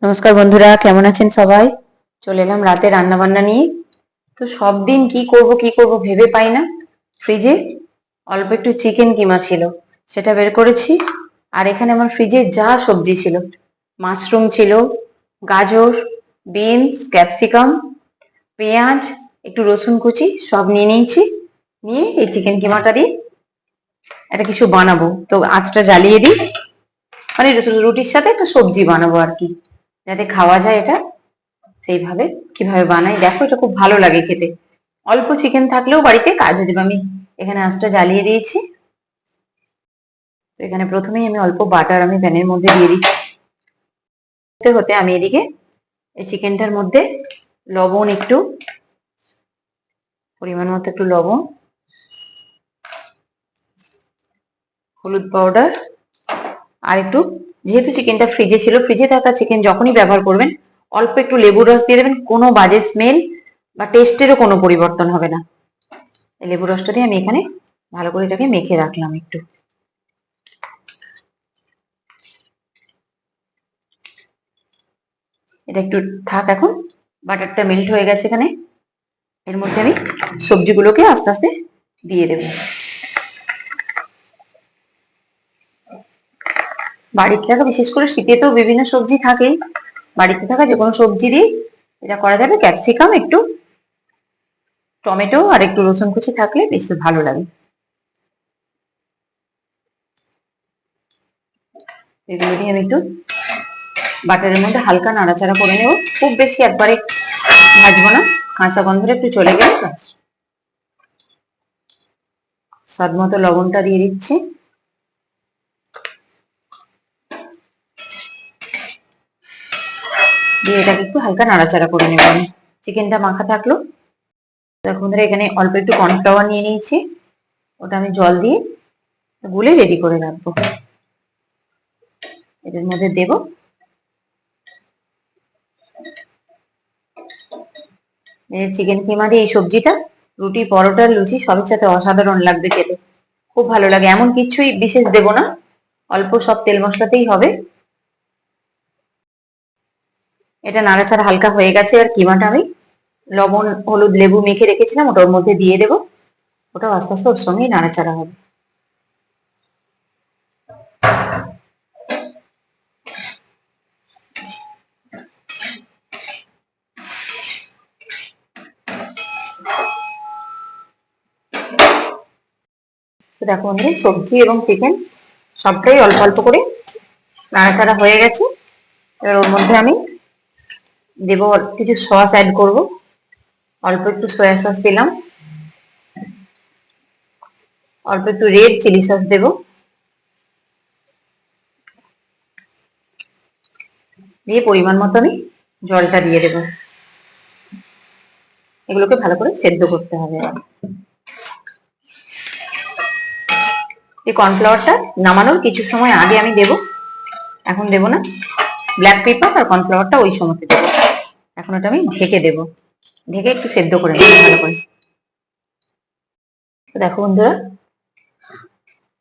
নমস্কার বন্ধুরা, কেমন আছেন সবাই? চলে এলাম রাতে রান্না বান্না নিয়ে। তো সব দিন কি করব ভেবে পাই না। ফ্রিজে অল্প একটু চিকেন কিমা ছিল, সেটা বের করেছি। আর এখানে আমার ফ্রিজে যা সবজি ছিল, মাশরুম ছিল, গাজর, বিনস, ক্যাপসিকাম, পেঁয়াজ, একটু রসুন কুচি সব নিয়ে নিয়েছি। নিয়ে এই চিকেন কিমাটা দিয়ে একটা কিছু বানাবো। তো আঁচটা জ্বালিয়ে দিই, মানে রুটির সাথে একটা সবজি বানাবো আর কি, যাতে খাওয়া যায় এটা। সেইভাবে কিভাবে বানাই দেখো, এটা খুব ভালো লাগে খেতে। অল্প চিকেন থাকলেও বাড়িতে কাজ হয়ে যাবে। আমি এখানে আঁচটা জ্বালিয়ে দিয়েছি। তো এখানে প্রথমেই আমি অল্প বাটার আমি প্যানের মধ্যে দিয়ে দিচ্ছি। হতে হতে আমি এদিকে এই চিকেনটার মধ্যে লবণ, একটু পরিমাণ মতো একটু লবণ, হলুদ পাউডার, আর একটু, যেহেতু চিকেনটা ফ্রিজে ছিল, ফ্রিজে থাকা চিকেন যখনই ব্যবহার করবেন অল্প একটু লেবুর রস দিয়ে দেবেন। কোনো বাজে স্মেল বা টেস্টেরও কোনো পরিবর্তন হবে না। এই লেবুর রসটা দিয়ে আমি এখানে ভালো করে এটাকে মেখে রাখলাম একটু। এটা একটু থাক এখন। বাটারটা মেল্ট হয়ে গেছে এখানে। এর মধ্যে আমি সবজিগুলোকে আস্তে আস্তে দিয়ে দেব। বাড়িতে থাকা, বিশেষ করে শীতে তো বিভিন্ন সবজি থাকেই, বাড়িতে থাকা যে কোনো সবজি দিয়ে এটা করা যাবে। ক্যাপসিকাম, একটু টমেটো আর একটু রসুন কুচি থাকলে বেশ ভালো লাগে। এগুলো দিয়ে আমি একটু বাটারের মধ্যে হালকা নাড়াচাড়া করে নেব। খুব বেশি একবারে ভাজবো না, কাঁচা গন্ধটা একটু চলে গেলে ব্যাস। স্বাদ মতো লবণটা দিয়ে দিচ্ছি। দিয়ে এটাকে একটু হালকা নাড়াচাড়া করে নেব। আমি চিকেনটা মাখা থাকলো। দেখুন বন্ধুরা, এখানে অল্প একটু কর্নফ্লাওয়ার নিয়ে নিয়েছি, ওটা আমি জল দিয়ে গুলে রেডি করে রাখবো। এটার মধ্যে দেব। চিকেন কিমা দিয়ে এই সবজিটা রুটি, পরোটা, লুচি সবের সাথে অসাধারণ লাগবে খেতে। খুব ভালো লাগে। এমন কিছুই বিশেষ দেব না, অল্প সব তেল মশলাতেই হবে। এটা নাড়াচাড়া হালকা হয়ে গেছে। আর কিমাটা আমি লবণ, হলুদ, লেবু মেখে রেখেছিলাম, ওটার মধ্যে দিয়ে দেব। ওটাও আস্তে আস্তে ওর সঙ্গেই নাড়াচাড়া হবে। তো দেখো বন্ধুরা, সবজি এবং চিকেন সবটাই অল্প অল্প করে নাড়াচাড়া হয়ে গেছে। এবার ওর মধ্যে আমি দেব কিছু সস অ্যাড করব। অল্প একটু সয়া সস দিলাম, অল্প একটু রেড চিলি সস দেব, দিয়ে পরিমাণ মতো আমি জলটা দিয়ে দেব। এগুলোকে ভালো করে সেদ্ধ করতে হবে। এই কর্নফ্লাওয়ারটা নামানোর কিছু সময় আগে আমি দেব, এখন দেব না। ব্ল্যাক পেপার আর কর্নফ্লাওয়ারটা ওই সময়তে দেবো। এখন ওটা আমি ঢেকে দেব, ঢেকে একটু সেদ্ধ করে নেব ভালো করে। দেখো বন্ধুরা,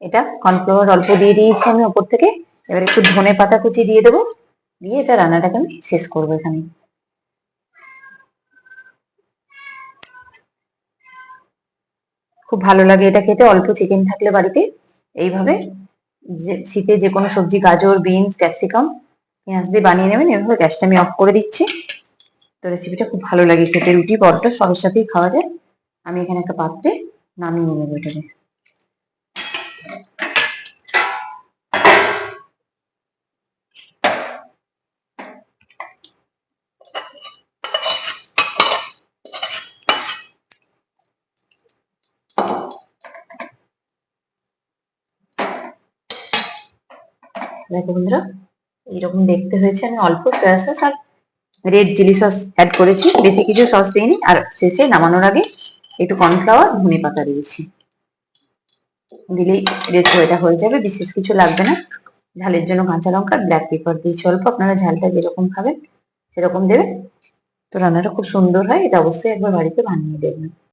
এটা কর্নফ্লাওয়ার অল্প দিয়ে দিয়েছি আমি ওপর থেকে। এবার একটু ধনে পাতা কুচি দিয়ে দেবো, দিয়ে এটা রান্নাটাকে আমি শেষ করবো এখানে। খুব ভালো লাগে এটা খেতে, অল্প চিকেন থাকলে বাড়িতে এইভাবে। যে শীতে যে কোনো সবজি, গাজর, বিনস, ক্যাপসিকাম, পেঁয়াজ দিয়ে বানিয়ে নেবেন। এভাবে গ্যাসটা আমি অফ করে দিচ্ছি। তো রেসিপিটা খুব ভালো লাগে খেতে, রুটি, পরোটা সবের সাথেই খাওয়া যায়। আমি এখানে একটা পাত্রে নামিয়ে নেবো এটাকে। দেখো বন্ধুরা, এইরকম দেখতে হয়েছে। আমি অল্প সয়া সস আর রেড চিলি সস অ্যাড করেছি, বেশি কিছু সস দিইনি। আর শেষে নামানোর আগে একটু কর্নফ্লাওয়ার, ধনে পাতা দিয়েছি। দিলেই রেসিপি এটা হয়ে যাবে, বিশেষ কিছু লাগবে না। ঝালের জন্য কাঁচা লঙ্কা, ব্ল্যাক পেপার দিয়েছি অল্প। আপনারা ঝালটা যেরকম খাবেন সেরকম দেবেন। তো রান্নাটা খুব সুন্দর হয়, এটা অবশ্যই একবার বাড়িতে বানিয়ে দেখবেন।